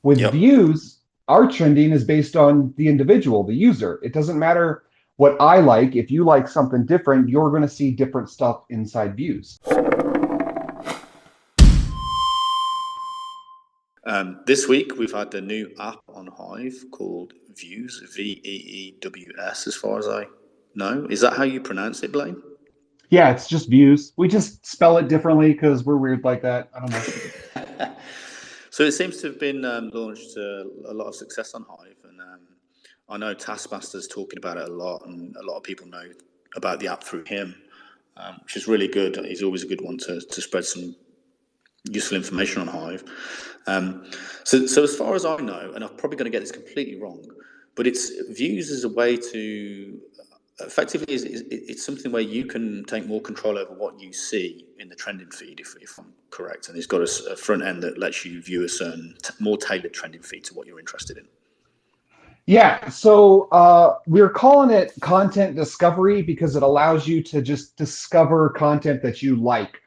With Yep. views, our trending is based on the individual, the user. It doesn't matter what I like. If you like something different, you're going to see different stuff inside views. This week we've had the new app on Hive called Veews, Veews, as far as I know. Is that how you pronounce it, Blaine? Yeah, it's just views. We just spell it differently because we're weird like that. I don't know. So it seems to have been launched to a lot of success on Hive, and I know Taskmaster's talking about it a lot, and a lot of people know about the app through him, which is really good. He's always a good one to spread some useful information on Hive. So as far as I know, and I'm probably going to get this completely wrong, but it's views as a way to effectively it's something where you can take more control over what you see in the trending feed, if I'm correct. And it's got a front end that lets you view a certain more tailored trending feed to what you're interested in. Yeah, so we're calling it content discovery because it allows you to just discover content that you like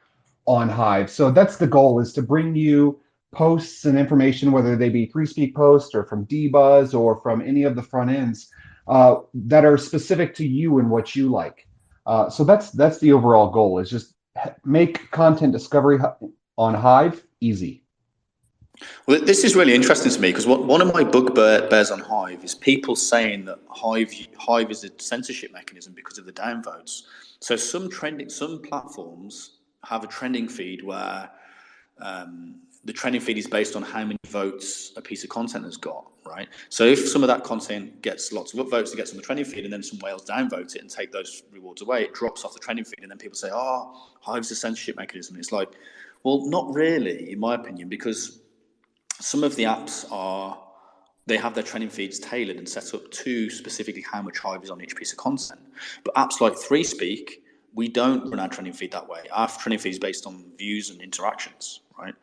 on Hive. So that's the goal, is to bring you posts and information, whether they be free speak posts or from Dbuzz or from any of the front ends that are specific to you and what you like. So that's the overall goal, is just make content discovery on Hive easy. Well, this is really interesting to me because one of my bugbears on Hive is people saying that Hive is a censorship mechanism because of the downvotes. So some platforms have a trending feed where the trending feed is based on how many votes a piece of content has got, right? So if some of that content gets lots of upvotes, it gets on the trending feed, and then some whales downvote it and take those rewards away, it drops off the trending feed, and then people say, "Oh, Hive's a censorship mechanism." It's like, well, not really, in my opinion, because some of the apps they have their trending feeds tailored and set up to specifically how much Hive is on each piece of content. But apps like ThreeSpeak, we don't run our trending feed that way. Our trending feed is based on views and interactions, right?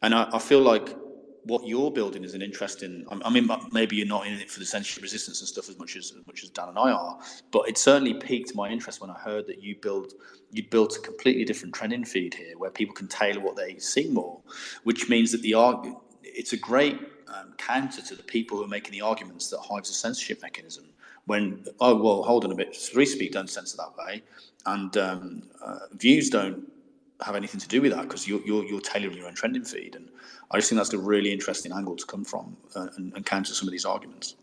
And I feel like what you're building is an interesting. I mean, maybe you're not in it for the censorship resistance and stuff as much as Dan and I are, but it certainly piqued my interest when I heard that you built a completely different trending feed here, where people can tailor what they see more, which means that it's a great counter to the people who are making the arguments that Hive's a censorship mechanism. When, oh well, hold on a bit, ThreeSpeak don't censor that way, and Views don't have anything to do with that because you're tailoring your own trending feed. And I just think that's a really interesting angle to come from and counter some of these arguments.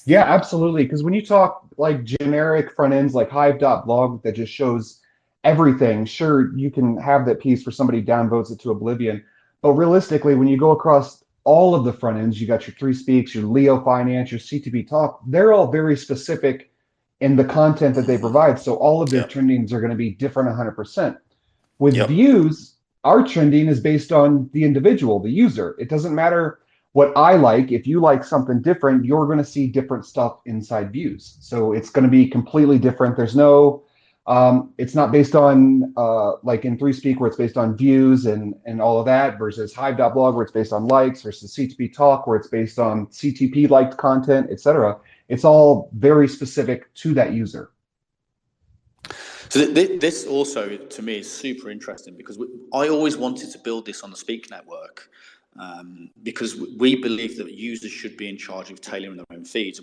Yeah, absolutely. Because when you talk like generic front ends like hive.blog that just shows everything, sure, you can have that piece where somebody downvotes it to oblivion. But realistically, when you go across all of the front ends, you got your Three Speaks, your Leo Finance, your CTP Talk, they're all very specific in the content that they provide. So all of their Yeah. trendings are going to be different 100%. With Yep. views, our trending is based on the individual, the user. It doesn't matter what I like. If you like something different, you're going to see different stuff inside views. So it's going to be completely different. It's not based on like in ThreeSpeak where it's based on views and all of that versus Hive.blog where it's based on likes versus CTP Talk where it's based on CTP liked content, etc. It's all very specific to that user. So this also, to me, is super interesting because I always wanted to build this on the Speak network because we believe that users should be in charge of tailoring their own feeds.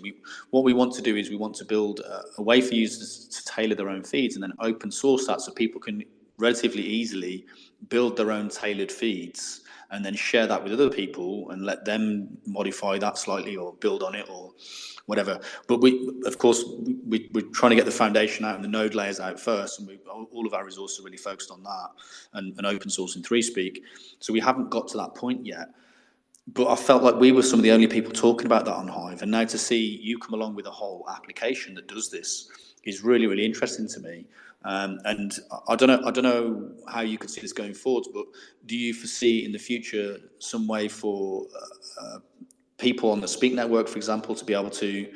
What we want to do is we want to build a way for users to tailor their own feeds and then open source that so people can relatively easily build their own tailored feeds and then share that with other people and let them modify that slightly or build on it or whatever. But of course, we're trying to get the foundation out and the node layers out first, and all of our resources are really focused on that and open source in ThreeSpeak. So we haven't got to that point yet. But I felt like we were some of the only people talking about that on Hive, and now to see you come along with a whole application that does this is really, really interesting to me. And I don't know how you could see this going forward, but do you foresee in the future some way for people on the Speak network, for example, to be able to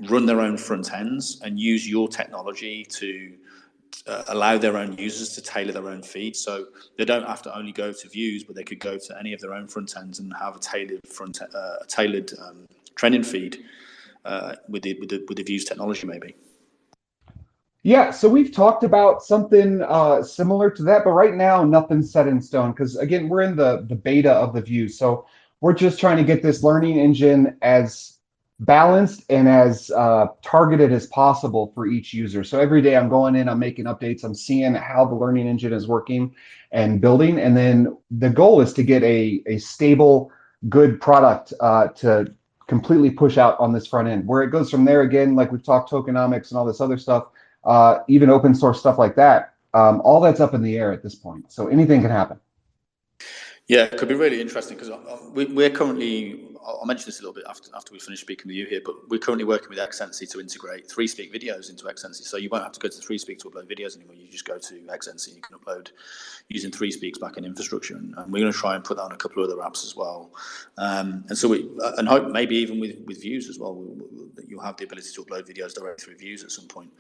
run their own front ends and use your technology to allow their own users to tailor their own feed, so they don't have to only go to Views, but they could go to any of their own front ends and have a tailored trending feed with the Views technology, maybe. Yeah, so we've talked about something similar to that, but right now nothing's set in stone because again, we're in the beta of the views. So We're just trying to get this learning engine as balanced and as targeted as possible for each user. So every day I'm going in, I'm making updates, I'm seeing how the learning engine is working and building. And then the goal is to get a stable, good product to completely push out on this front end. Where it goes from there, again, like we've talked tokenomics and all this other stuff, even open source stuff like that, all that's up in the air at this point. So anything can happen. Yeah, it could be really interesting because we're currently, I'll mention this a little bit after we finish speaking with you here, but we're currently working with Xnc to integrate 3Speak videos into Xnc. So you won't have to go to 3Speak to upload videos anymore. You just go to Xnc and you can upload using 3Speak's backend infrastructure. And we're going to try and put that on a couple of other apps as well. And so and hope maybe even with Veews as well, that you'll have the ability to upload videos directly through Veews at some point.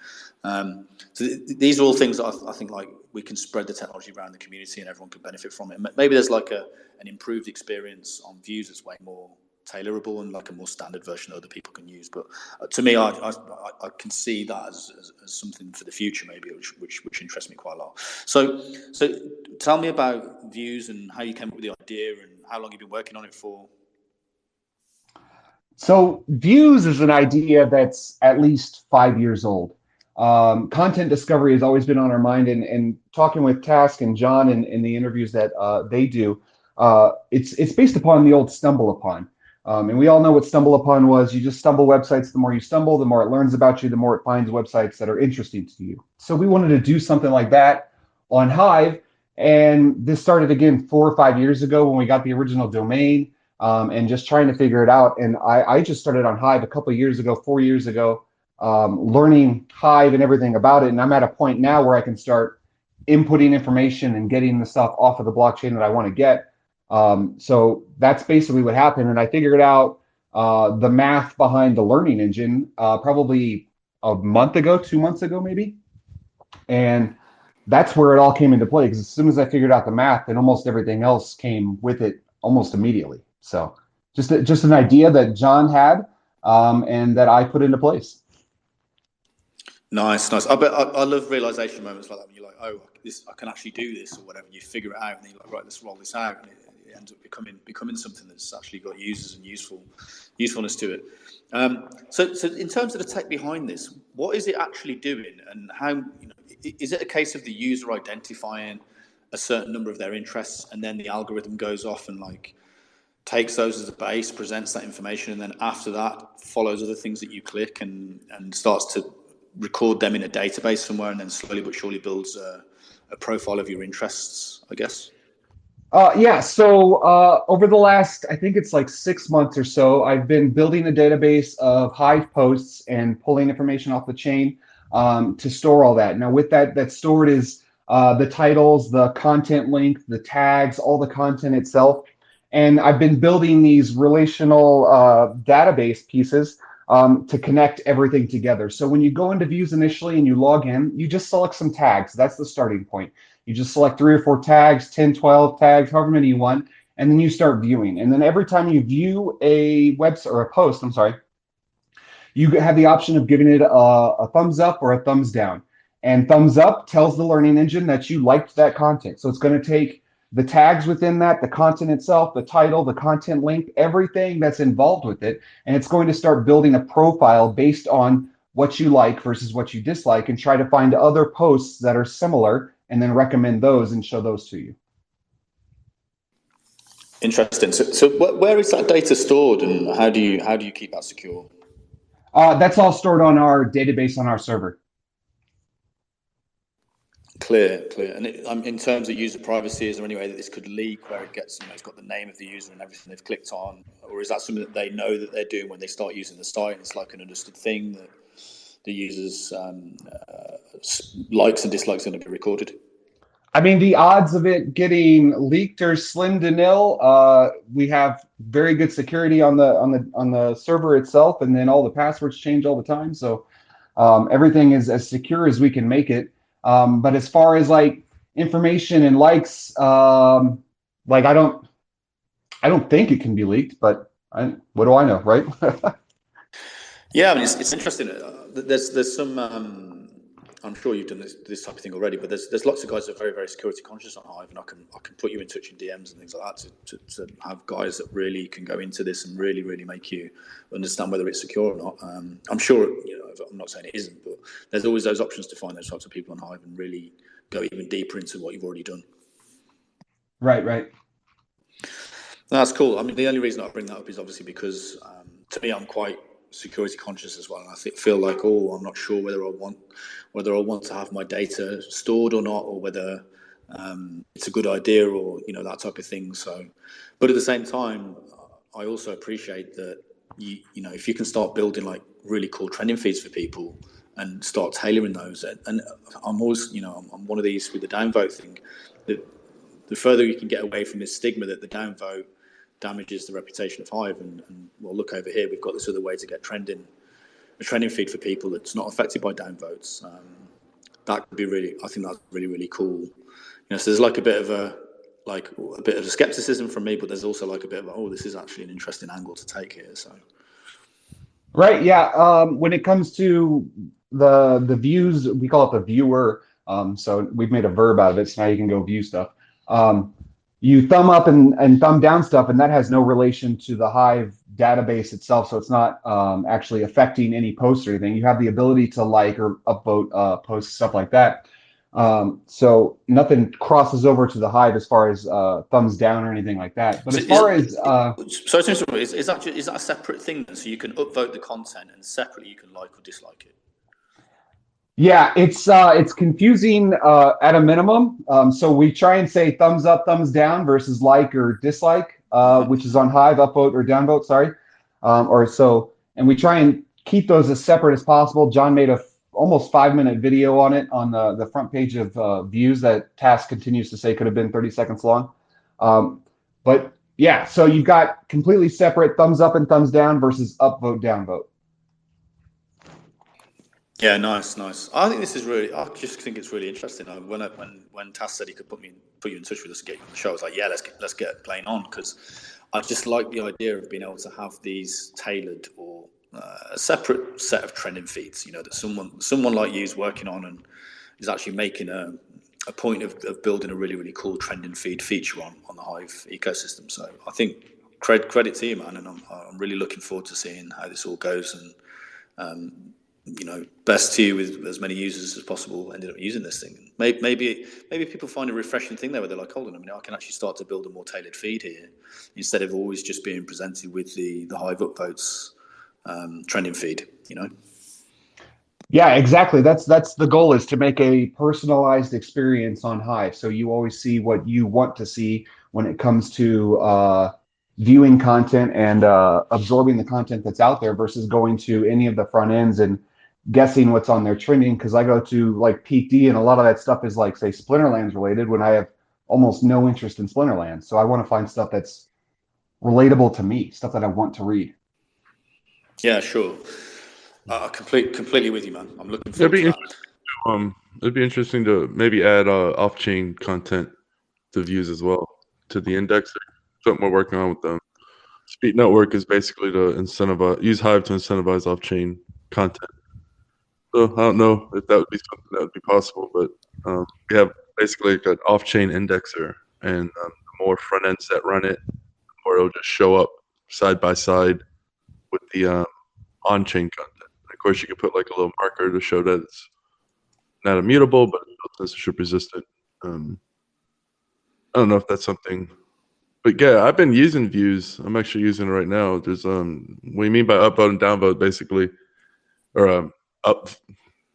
So these are all things that I think like we can spread the technology around the community and everyone can benefit from it. Maybe there's like an improved experience on Veews that's way more tailorable and like a more standard version that other people can use. But to me, I can see that as something for the future, maybe, which interests me quite a lot. So tell me about Veews and how you came up with the idea and how long you've been working on it for. So Veews is an idea that's at least 5 years old. Content discovery has always been on our mind, and talking with Task and John in the interviews that they do, it's based upon the old Stumble Upon. And we all know what Stumble Upon was. You just stumble websites. The more you stumble, the more it learns about you, the more it finds websites that are interesting to you. So we wanted to do something like that on Hive. And this started again 4 or 5 years ago when we got the original domain, and just trying to figure it out. And I just started on Hive a couple of years ago, 4 years ago, learning Hive and everything about it. And I'm at a point now where I can start inputting information and getting the stuff off of the blockchain that I want to get. So that's basically what happened. And I figured out the math behind the learning engine probably a month ago, 2 months ago, maybe. And that's where it all came into play, because as soon as I figured out the math, then almost everything else came with it almost immediately. So just an idea that John had, and that I put into place. Nice. I love realization moments like that when you're like, oh, I can actually do this or whatever. And you figure it out, and then you're like, right, let's roll this out, and it ends up becoming something that's actually got users and usefulness to it. So in terms of the tech behind this, what is it actually doing, and how? Is it a case of the user identifying a certain number of their interests, and then the algorithm goes off and like takes those as a base, presents that information, and then after that follows other things that you click and starts to record them in a database somewhere, and then slowly but surely builds a profile of your interests, I guess? Yeah, so over the last, I think it's like 6 months or so, I've been building a database of Hive posts and pulling information off the chain, to store all that. Now, with that's stored is the titles, the content link, the tags, all the content itself. And I've been building these relational database pieces to connect everything together. So when you go into Veews initially and you log in, you just select some tags. That's the starting point. You just select 3 or 4 tags, 10, 12 tags, however many you want, and then you start viewing. And then every time you view a website or a post, I'm sorry, you have the option of giving it a thumbs up or a thumbs down. And thumbs up tells the learning engine that you liked that content. So it's going to take the tags within that, the content itself, the title, the content link, everything that's involved with it. And it's going to start building a profile based on what you like versus what you dislike, and try to find other posts that are similar and then recommend those and show those to you. Interesting. So where is that data stored, and how do you keep that secure? That's all stored on our database on our server. Clear. And in terms of user privacy, is there any way that this could leak where it gets, it's got the name of the user and everything they've clicked on, or is that something that they know that they're doing when they start using the site, and it's like an understood thing that the users' likes and dislikes are going to be recorded? I mean, the odds of it getting leaked are slim to nil. We have very good security on the server itself, and then all the passwords change all the time. So everything is as secure as we can make it. But as far as like information and likes, like I don't think it can be leaked. But what do I know, right? Yeah, I mean, it's interesting. There's some I'm sure you've done this type of thing already, but there's lots of guys that are very, very security conscious on Hive, and I can put you in touch in DMs and things like that to have guys that really can go into this and really, really make you understand whether it's secure or not. I'm sure, I'm not saying it isn't, but there's always those options to find those types of people on Hive and really go even deeper into what you've already done. Right. That's cool. I mean, the only reason I bring that up is obviously because to me, I'm quite security conscious as well, and I feel like, I'm not sure whether I want to have my data stored or not, or whether it's a good idea, or that type of thing. So, but at the same time, I also appreciate that if you can start building like really cool trending feeds for people and start tailoring those, and I'm always, I'm one of these with the downvote thing. The further you can get away from this stigma that the downvote damages the reputation of Hive, and well, look over here, we've got this other way to get a trending feed for people that's not affected by downvotes. That could be really, I think that's really, really cool. So there's like a bit of skepticism from me, but there's also like a bit of this is actually an interesting angle to take here. So Right. Yeah. When it comes to the views, we call it the viewer. So we've made a verb out of it, so now you can go view stuff. You thumb up and thumb down stuff, and that has no relation to the Hive database itself. So it's not actually affecting any post or anything. You have the ability to like or upvote posts, stuff like that. So nothing crosses over to the Hive as far as thumbs down or anything like that. But as far as is that a separate thing then? So you can upvote the content and separately you can like or dislike it? Yeah, it's confusing at a minimum. So we try and say thumbs up, thumbs down versus like or dislike, which is on Hive, upvote or downvote. Sorry, and we try and keep those as separate as possible. John made a almost 5-minute video on it on the front page of Veews. That task continues to say could have been 30 seconds long, but yeah. So you've got completely separate thumbs up and thumbs down versus upvote, downvote. Yeah, nice. I think this is really. I just think it's really interesting. When Tass said he could put you in touch with us to get you on the show, I was like, yeah, let's get playing on, because I just like the idea of being able to have these tailored or a separate set of trending feeds. That someone like you is working on and is actually making a point of building a really, really cool trending feed feature on the Hive ecosystem. So I think credit to you, man, and I'm really looking forward to seeing how this all goes, and best to you with as many users as possible ended up using this thing. Maybe people find a refreshing thing there where they're like, hold on a minute, I can actually start to build a more tailored feed here instead of always just being presented with the Hive upvotes trending feed. Yeah, exactly. That's the goal, is to make a personalized experience on Hive. So you always see what you want to see when it comes to viewing content and absorbing the content that's out there versus going to any of the front ends and guessing what's on their trending. Because I go to like Peak D and a lot of that stuff is like, say, Splinterlands related, when I have almost no interest in Splinterlands. So I want to find stuff that's relatable to me, stuff that I want to read. Yeah, sure. Completely with you, man. I'm looking forward to that. It'd be interesting to maybe add off-chain content to Views as well, to the indexer. Something we're working on with them. Speed Network is basically to use Hive to incentivize off-chain content. So I don't know if that would be something that would be possible, but we have basically an off-chain indexer, and the more front ends that run it, the more it'll just show up side by side with the on-chain content. And of course, you can put like a little marker to show that it's not immutable, but it's censorship resistant. I don't know if that's something, but yeah, I've been using Views. I'm actually using it right now. There's what you mean by upvote and downvote, basically, or up,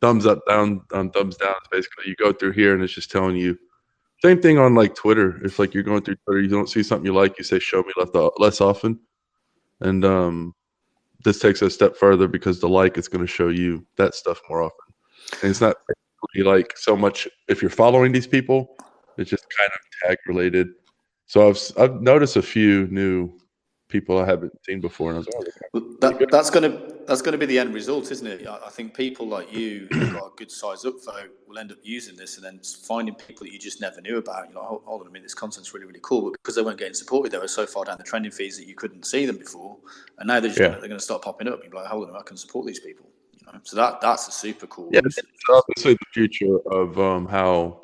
thumbs up, down, thumbs down. Basically, you go through here and it's just telling you. Same thing on like Twitter. If like you're going through Twitter, you don't see something you like, you say "show me" less often, and this takes it a step further because the like is going to show you that stuff more often. And it's not like so much if you're following these people, it's just kind of tag related. So I've noticed a few new people I haven't seen before, and I was like, that's going to be the end result, isn't it? I think people like you who've got a good size upvote will end up using this and then finding people that you just never knew about. You're like, hold on a minute, this content's really, really cool, but because they weren't getting supported, they were so far down the trending feeds that you couldn't see them before, and now they're going to start popping up. You're like, hold on, I can support these people. So that's a super cool Yeah, one. it's obviously the future of how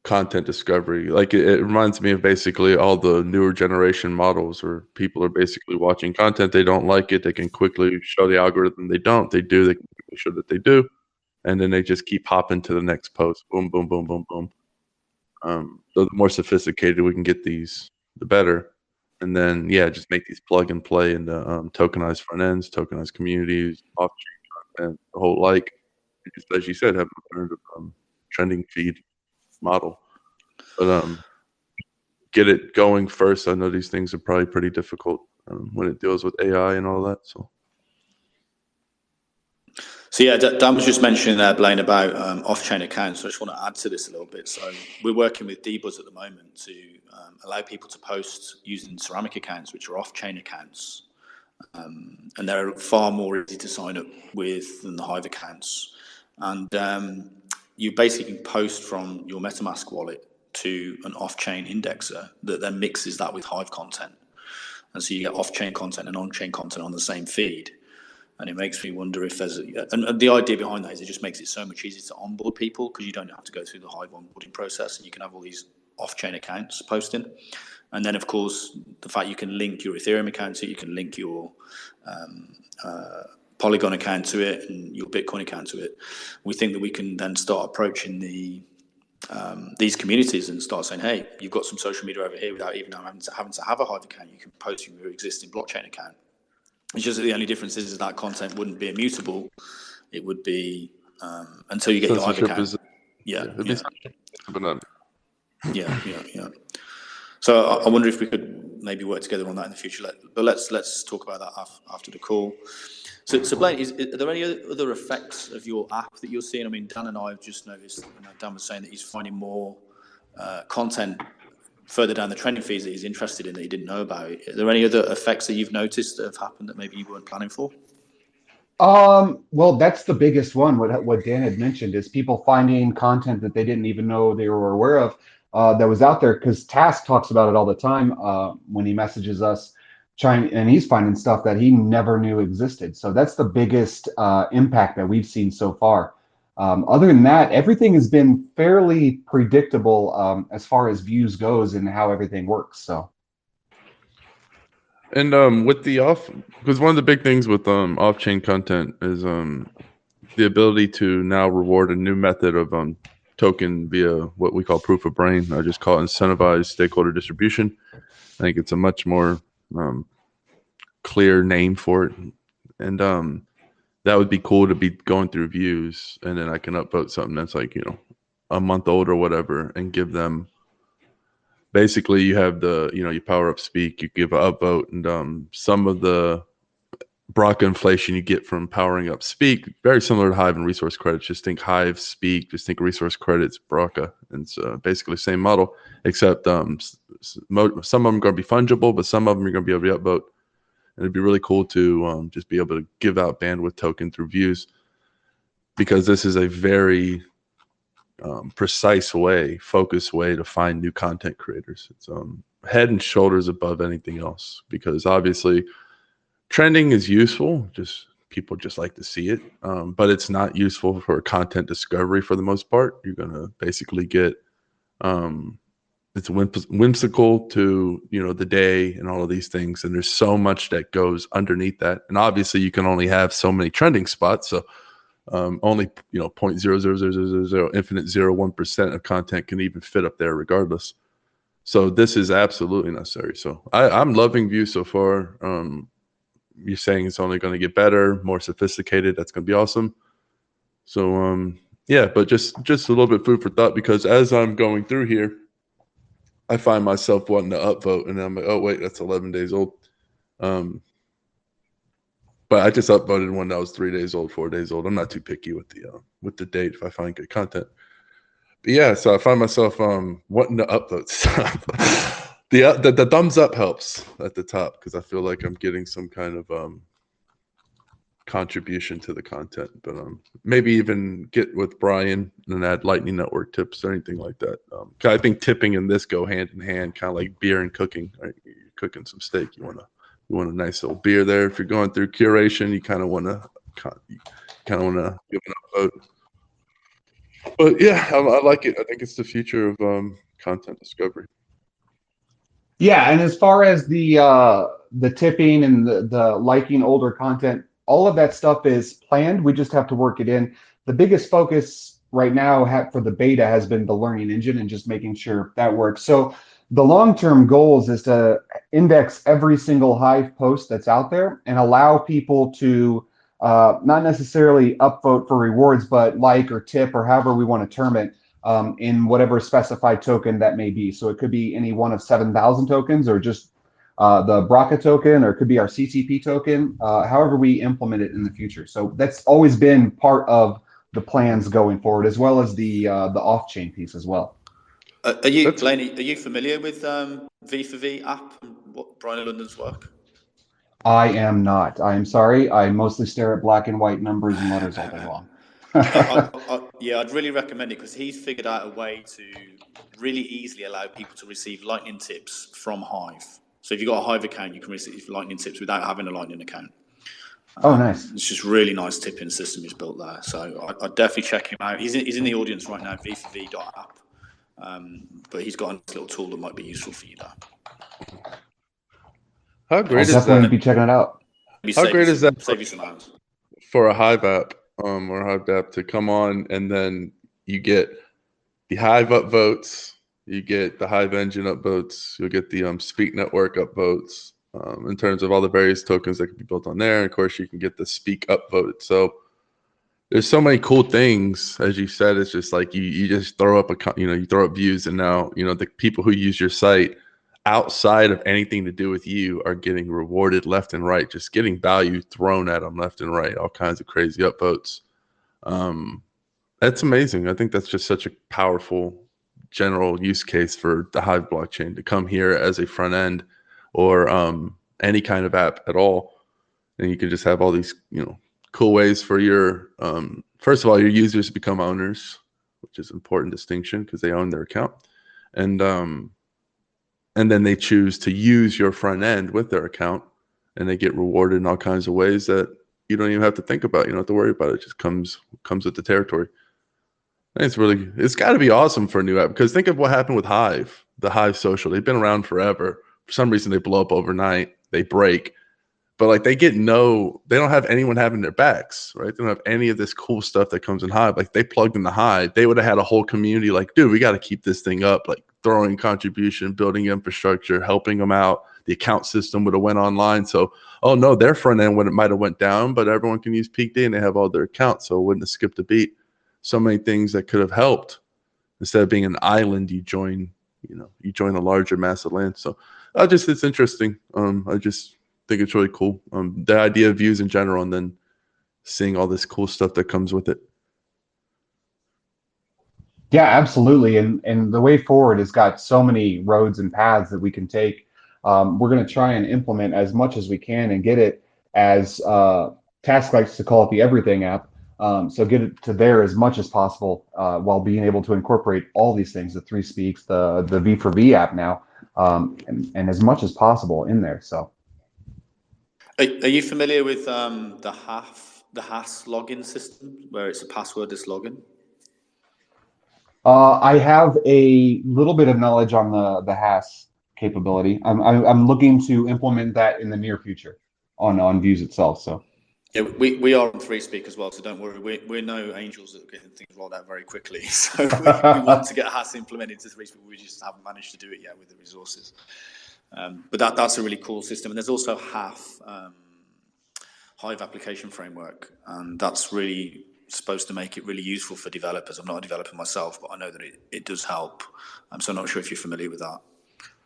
content discovery. Like it reminds me of basically all the newer generation models where people are basically watching content, they don't like it, they can quickly show the algorithm they don't, they do, they can quickly show that they do, and then they just keep hopping to the next post. Boom, boom, boom, boom, boom. So the more sophisticated we can get these, the better. And then just make these plug and play into tokenized front ends, tokenized communities, off chain content, the whole like. Just as you said, have an alternative trending feed model. But get it going first. I know these things are probably pretty difficult when it deals with AI and all that. So yeah, Dan was just mentioning there, Blaine, about off-chain accounts. So I just want to add to this a little bit. So we're working with Dbuzz at the moment to allow people to post using Ceramic accounts, which are off-chain accounts, and they're far more easy to sign up with than the Hive accounts. And you basically can post from your MetaMask wallet to an off-chain indexer that then mixes that with Hive content, and so you get off-chain content and on-chain content on the same feed. And it makes me wonder if there's and the idea behind that is it just makes it so much easier to onboard people because you don't have to go through the Hive onboarding process, and you can have all these off-chain accounts posting. And then, of course, the fact you can link your Ethereum account to it, you can link your Polygon account to it and your Bitcoin account to it. We think that we can then start approaching these communities and start saying, hey, you've got some social media over here without even having to have a Hive account. You can post your existing blockchain account. It's just that the only difference is that content wouldn't be immutable. It would be until you get your Hive account. Yeah. So I wonder if we could maybe work together on that in the future. But let's talk about that after the call. So Blaine, are there any other effects of your app that you're seeing? I mean, Dan and I have just noticed. Dan was saying that he's finding more content further down the trending feeds that he's interested in that he didn't know about. Are there any other effects that you've noticed that have happened that maybe you weren't planning for? Well, that's the biggest one. What Dan had mentioned is people finding content that they didn't even know they were aware of that was out there. Because Task talks about it all the time when he messages us, trying, and he's finding stuff that he never knew existed. So that's the biggest impact that we've seen so far. Other than that, everything has been fairly predictable as far as Veews goes and how everything works. So. And with the because one of the big things with off-chain content is the ability to now reward a new method of token via what we call proof of brain. I just call it incentivized stakeholder distribution. I think it's a much more clear name for it, and that would be cool to be going through Veews, and then I can upvote something that's like a month old or whatever, and give them. Basically, you have you power up speak, you give an upvote, and some of the Braca inflation you get from powering up speak, very similar to Hive and resource credits. Just think Hive, speak, just think resource credits, Braca. And it's basically the same model, except some of them are going to be fungible, but some of them are going to be able to upvote. And it'd be really cool to just be able to give out bandwidth token through Veews, because this is a very precise way, focused way to find new content creators. It's head and shoulders above anything else, because obviously trending is useful. Just people just like to see it, but it's not useful for content discovery for the most part. You're gonna basically get it's whimsical to the day and all of these things, and there's so much that goes underneath that. And obviously, you can only have so many trending spots, so only 0.00000 infinite 0.1% of content can even fit up there regardless. So this is absolutely necessary. So I'm loving View so far. You're saying it's only going to get better, more sophisticated. That's going to be awesome. So but just a little bit food for thought, because as I'm going through here, I find myself wanting to upvote, and I'm like, oh wait, that's 11 days old. But I just upvoted one that was 3 days old, 4 days old. I'm not too picky with the date if I find good content. But yeah, so I find myself wanting to upvote stuff. The thumbs up helps at the top, because I feel like I'm getting some kind of contribution to the content. But maybe even get with Brian and add Lightning Network tips or anything like that. I think tipping and this go hand in hand, kind of like beer and cooking. Right? You're cooking some steak, you want a nice little beer there. If you're going through curation, you kind of want to you kind of want to give an upvote. But yeah, I like it. I think it's the future of content discovery. Yeah, and as far as the tipping and the liking older content, all of that stuff is planned. We just have to work it in. The biggest focus right now for the beta has been the learning engine and just making sure that works. So the long-term goals is to index every single Hive post that's out there and allow people to not necessarily upvote for rewards, but like or tip or however we want to term it in whatever specified token that may be. So it could be any one of 7,000 tokens or just the Braca token, or it could be our CTP token, however we implement it in the future. So that's always been part of the plans going forward, as well as the off-chain piece as well. Are you, Blaney, are you familiar with V4V app and what Brian London's work? I am not. I am sorry. I mostly stare at black and white numbers and letters all day long. Yeah, I'd really recommend it because he's figured out a way to really easily allow people to receive Lightning tips from Hive. So if you've got a Hive account, you can receive Lightning tips without having a Lightning account. Oh, nice. It's just really nice tipping system he's built there. So I'd definitely check him out. He's in the audience right now, v4v.app. But he's got a little tool that might be useful for you there. How great I'll is definitely that? be checking it out. How great is that? Save you some hours. For a Hive app or a Hive app to come on, and then you get the Hive upvotes, you get the Hive engine upvotes, you'll get the Speak network upvotes in terms of all the various tokens that can be built on there. And of course, you can get the Speak upvote. So there's so many cool things, as you said. It's just like you just throw up you throw up views, and now the people who use your site outside of anything to do with you are getting rewarded left and right, just getting value thrown at them left and right, all kinds of crazy upvotes. That's amazing. I think that's just such a powerful general use case for the Hive blockchain to come here as a front end or any kind of app at all. And you can just have all these, cool ways for your, first of all, your users to become owners, which is an important distinction because they own their account. And then they choose to use your front end with their account, and they get rewarded in all kinds of ways that you don't even have to think about. You don't have to worry about it. It just comes with the territory. And it's got to be awesome for a new app, because think of what happened with Hive, the Hive social. They've been around forever. For some reason, they blow up overnight. They break. But like they don't have anyone having their backs, right? They don't have any of this cool stuff that comes in Hive. Like they plugged in the Hive, they would have had a whole community like, dude, we got to keep this thing up, like throwing contribution, building infrastructure, helping them out. The account system would have went online. So, oh no, their front end might have went down, but everyone can use Peak Day and they have all their accounts. So it wouldn't have skipped a beat. So many things that could have helped. Instead of being an island, you join a larger massive land. So it's interesting. I just think it's really cool. The idea of views in general, and then seeing all this cool stuff that comes with it. Yeah, absolutely. And the way forward has got so many roads and paths that we can take. We're going to try and implement as much as we can and get it as Task likes to call it the everything app. So get it to there as much as possible while being able to incorporate all these things, the 3 Speaks, the V4V app now, and as much as possible in there. So. Are you familiar with the HAS login system, where it's a passwordless login? I have a little bit of knowledge on the HAS capability. I'm looking to implement that in the near future on Veews itself. So yeah, we are on 3 Speak as well, so don't worry. We're no angels at getting things rolled out very quickly. So we want to get HAS implemented to 3 Speak. We just haven't managed to do it yet with the resources. But that's a really cool system. And there's also Hive application framework, and that's really supposed to make it really useful for developers. I'm not a developer myself, but I know that it does help. So I'm not sure if you're familiar with that.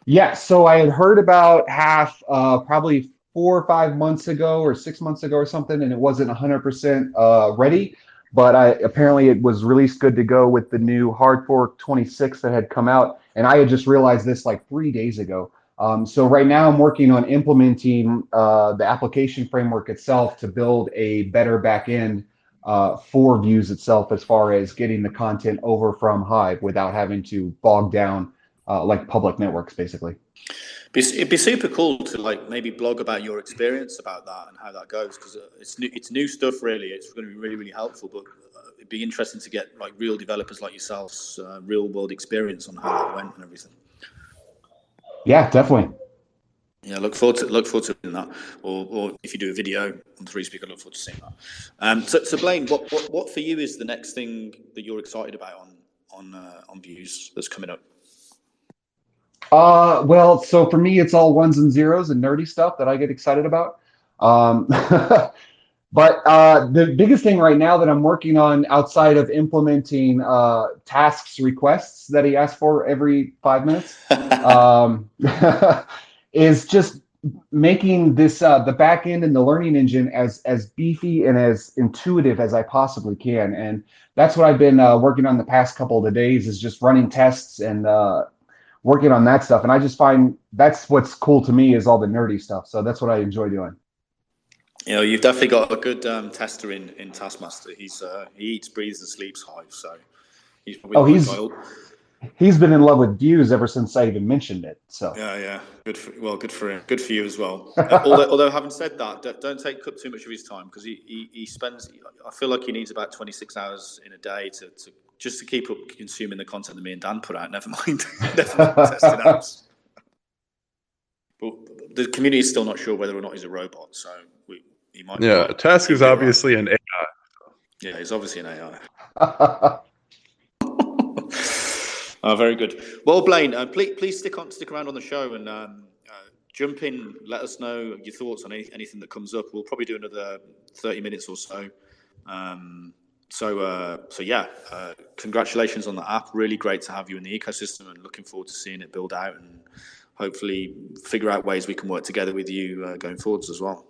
Yeah, so I had heard about Half probably 4 or 5 months ago or 6 months ago or something, and it wasn't 100% ready. But apparently it was released good to go with the new hard fork 26 that had come out. And I had just realized this like 3 days ago. So right now I'm working on implementing the application framework itself to build a better backend for Veews itself, as far as getting the content over from Hive without having to bog down like public networks, basically. It'd be super cool to like maybe blog about your experience about that and how that goes, because it's new stuff. Really, it's going to be really, really helpful. But it'd be interesting to get like real developers like yourselves, real world experience on how that went and everything. Yeah, definitely. Yeah, look forward to doing that. Or if you do a video on 3Speak, I look forward to seeing that. So Blaine, what for you is the next thing that you're excited about on Veews that's coming up? Well, so for me, it's all ones and zeros and nerdy stuff that I get excited about. Um, but the biggest thing right now that I'm working on outside of implementing tasks requests that he asks for every 5 minutes is just making this the back end and the learning engine as beefy and as intuitive as I possibly can. And that's what I've been working on the past couple of days is just running tests and working on that stuff. And I just find that's what's cool to me is all the nerdy stuff. So that's what I enjoy doing. You know, you've definitely got a good tester in Taskmaster. He eats, breathes, and sleeps Hive, so he's probably Oh, the right guy. he's been in love with Veews ever since I even mentioned it. So Yeah, good for him, good for you as well. Although having said that, don't take up too much of his time, because he spends. I feel like he needs about 26 hours in a day to just to keep up consuming the content that me and Dan put out. Never mind testing apps. But the community is still not sure whether or not he's a robot, so he might. Yeah, Task is obviously an AI. Yeah, he's obviously an AI. Oh, very good. Well, Blaine, please stick around on the show and jump in. Let us know your thoughts on anything that comes up. We'll probably do another 30 minutes or so. So yeah, congratulations on the app. Really great to have you in the ecosystem, and looking forward to seeing it build out and hopefully figure out ways we can work together with you going forwards as well.